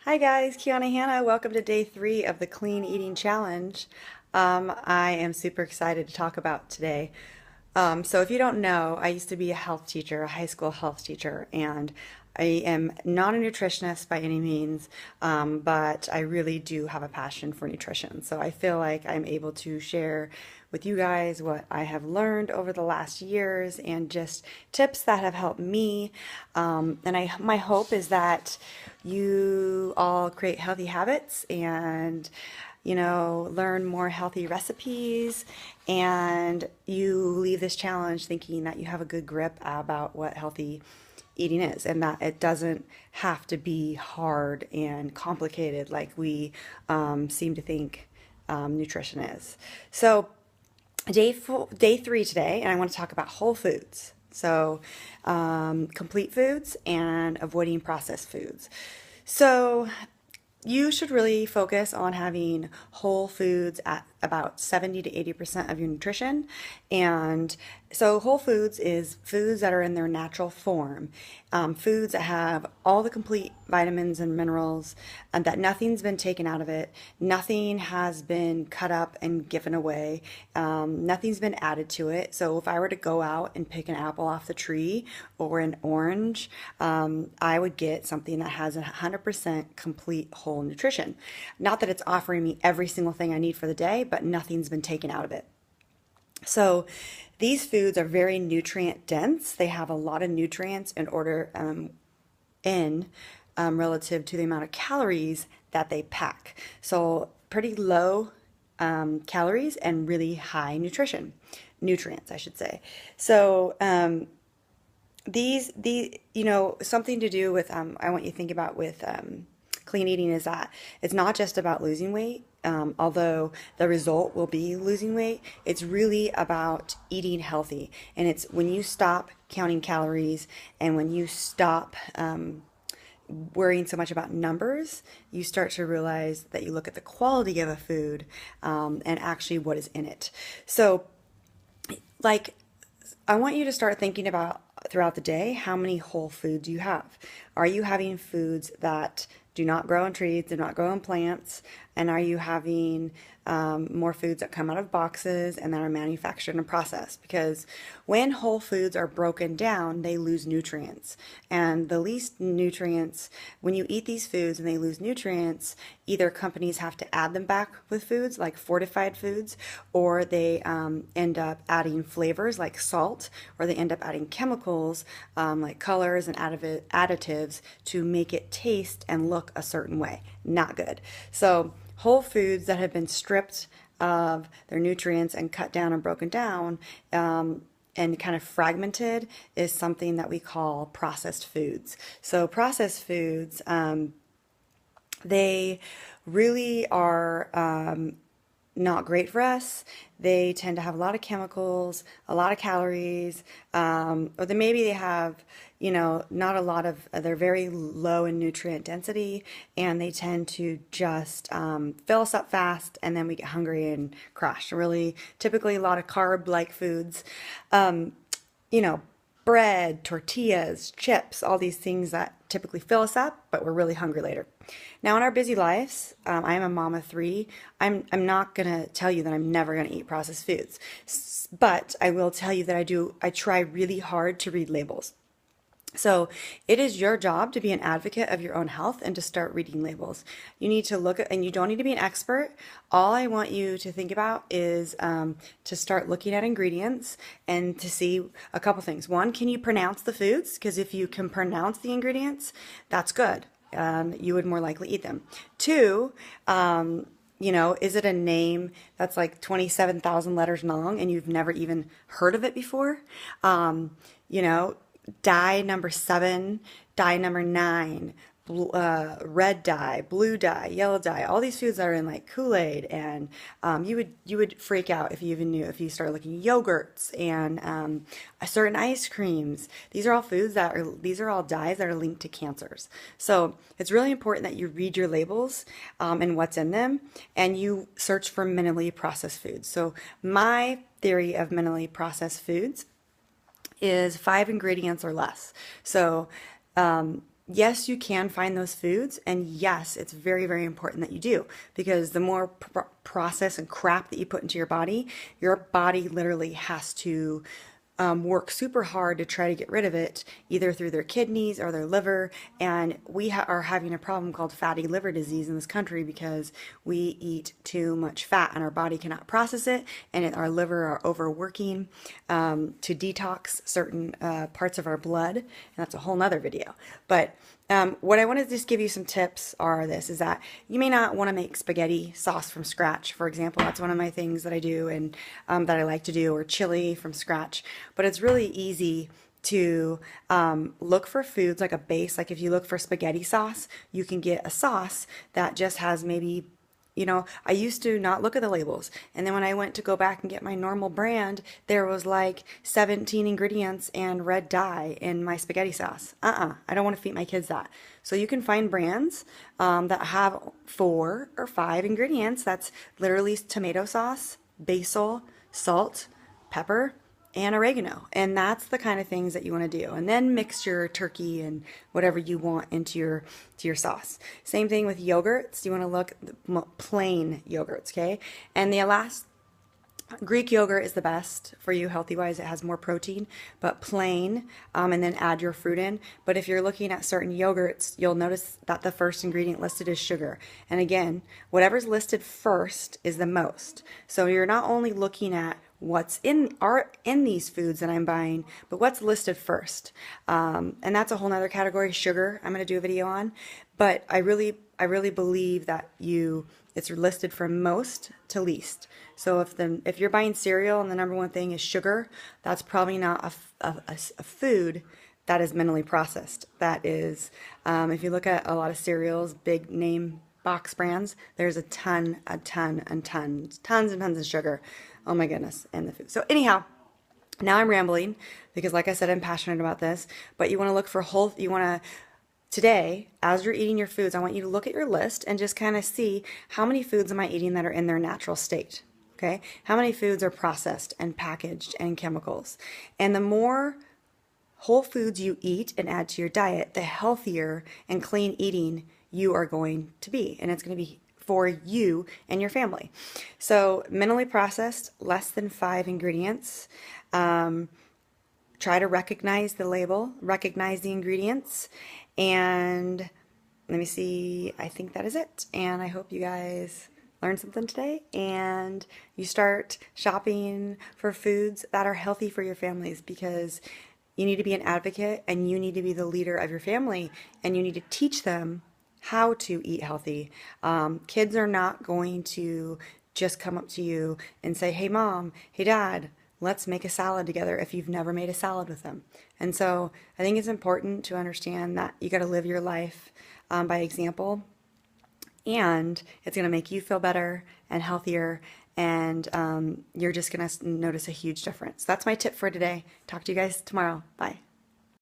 Hi guys, Kiana Hanna. Welcome to day 3 of the Clean Eating Challenge. I am super excited to talk about today. So if you don't know, I used to be a health teacher, a high school health teacher, and I am not a nutritionist by any means, but I really do have a passion for nutrition. So I feel like I'm able to share with you guys what I have learned over the last years and just tips that have helped me. My hope is that you all create healthy habits and learn more healthy recipes, and you leave this challenge thinking that you have a good grip about what healthy eating is and that it doesn't have to be hard and complicated like we seem to think nutrition is. So, day 3 today, and I want to talk about whole foods. So, complete foods and avoiding processed foods. So, you should really focus on having whole foods at about 70 to 80% of your nutrition. And so, whole foods is foods that are in their natural form, foods that have all the complete vitamins and minerals, and that nothing's been taken out of it, nothing has been cut up and given away, nothing's been added to it. So, if I were to go out and pick an apple off the tree or an orange, I would get something that has 100% complete whole nutrition. Not that it's offering me every single thing I need for the day, but nothing's been taken out of it. So these foods are very nutrient dense. They have a lot of nutrients in order in relative to the amount of calories that they pack. So pretty low calories and really high nutrients, I should say. So something to do with I want you to think about with clean eating is that it's not just about losing weight, although the result will be losing weight. It's really about eating healthy, and it's when you stop counting calories and when you stop worrying so much about numbers, you start to realize that you look at the quality of a food and actually what is in it. So, like, I want you to start thinking about throughout the day how many whole foods you have. Are you having foods that do not grow on trees, do not grow on plants? And are you having more foods that come out of boxes and that are manufactured and processed? Because when whole foods are broken down, they lose nutrients. And the least nutrients, when you eat these foods and they lose nutrients, either companies have to add them back with foods like fortified foods, or they end up adding flavors like salt, or they end up adding chemicals like colors and additives to make it taste and look a certain way. Not good. So, whole foods that have been stripped of their nutrients and cut down and broken down and kind of fragmented is something that we call processed foods. So, processed foods, they really are not great for us. They tend to have a lot of chemicals, a lot of calories, or then maybe they have, not a lot of, they're very low in nutrient density, and they tend to just fill us up fast, and then we get hungry and crash. Really, typically a lot of carb-like foods, you know, bread, tortillas, chips, all these things that typically fill us up, but we're really hungry later. Now, in our busy lives, I am a mom of three. I'm not gonna tell you that I'm never gonna eat processed foods, but I will tell you that I try really hard to read labels. So it is your job to be an advocate of your own health and to start reading labels. You need to look at, and you don't need to be an expert. All I want you to think about is to start looking at ingredients and to see a couple things. One, can you pronounce the foods? Because if you can pronounce the ingredients, that's good. You would more likely eat them. Two, is it a name that's like 27,000 letters long and you've never even heard of it before? You know, dye number 7, dye number 9, red dye, blue dye, yellow dye, all these foods that are in like Kool-Aid, and you would freak out if you even knew, if you started looking at yogurts and certain ice creams. These are all dyes that are linked to cancers. So it's really important that you read your labels and what's in them, and you search for minimally processed foods. So my theory of minimally processed foods is 5 ingredients or less. So, yes, you can find those foods, and yes, it's very, very important that you do, because the more process and crap that you put into your body literally has to work super hard to try to get rid of it, either through their kidneys or their liver. And we are having a problem called fatty liver disease in this country because we eat too much fat and our body cannot process it, and our liver are overworking to detox certain parts of our blood. And that's a whole nother video. But what I want to just give you some tips are this, is that you may not want to make spaghetti sauce from scratch, for example. That's one of my things that I do and that I like to do, or chili from scratch. But it's really easy to look for foods like a base. Like if you look for spaghetti sauce, you can get a sauce that just has maybe, I used to not look at the labels. And then when I went to go back and get my normal brand, there was like 17 ingredients and red dye in my spaghetti sauce. I don't want to feed my kids that. So you can find brands that have 4 or 5 ingredients. That's literally tomato sauce, basil, salt, pepper, and oregano. And that's the kind of things that you want to do. And then mix your turkey and whatever you want into your sauce. Same thing with yogurts. You want to look plain yogurts, okay? And the last Greek yogurt is the best for you healthy wise. It has more protein, but plain, and then add your fruit in. But if you're looking at certain yogurts, you'll notice that the first ingredient listed is sugar. And again, whatever's listed first is the most. So you're not only looking at what's in these foods that I'm buying, but what's listed first. And that's a whole nother category, sugar, I'm going to do a video on. But I really believe that it's listed from most to least. So if you're buying cereal and the number one thing is sugar, that's probably not a food that is minimally processed. That is, if you look at a lot of cereals, big name box brands, there's tons and tons of sugar. Oh my goodness, in the food. So anyhow, now I'm rambling because like I said, I'm passionate about this, but you want to look for today, as you're eating your foods, I want you to look at your list and just kind of see how many foods am I eating that are in their natural state, okay? How many foods are processed and packaged and chemicals? And the more whole foods you eat and add to your diet, the healthier and clean eating you are going to be. And it's going to be for you and your family. So minimally processed, less than 5 ingredients. Try to recognize the label, recognize the ingredients, and let me see, I think that is it. And I hope you guys learned something today and you start shopping for foods that are healthy for your families, because you need to be an advocate and you need to be the leader of your family, and you need to teach them how to eat healthy. Kids are not going to just come up to you and say, hey mom, hey dad, let's make a salad together, if you've never made a salad with them. And so I think it's important to understand that you got to live your life by example, and it's going to make you feel better and healthier, and you're just going to notice a huge difference. That's my tip for today. Talk to you guys tomorrow. Bye.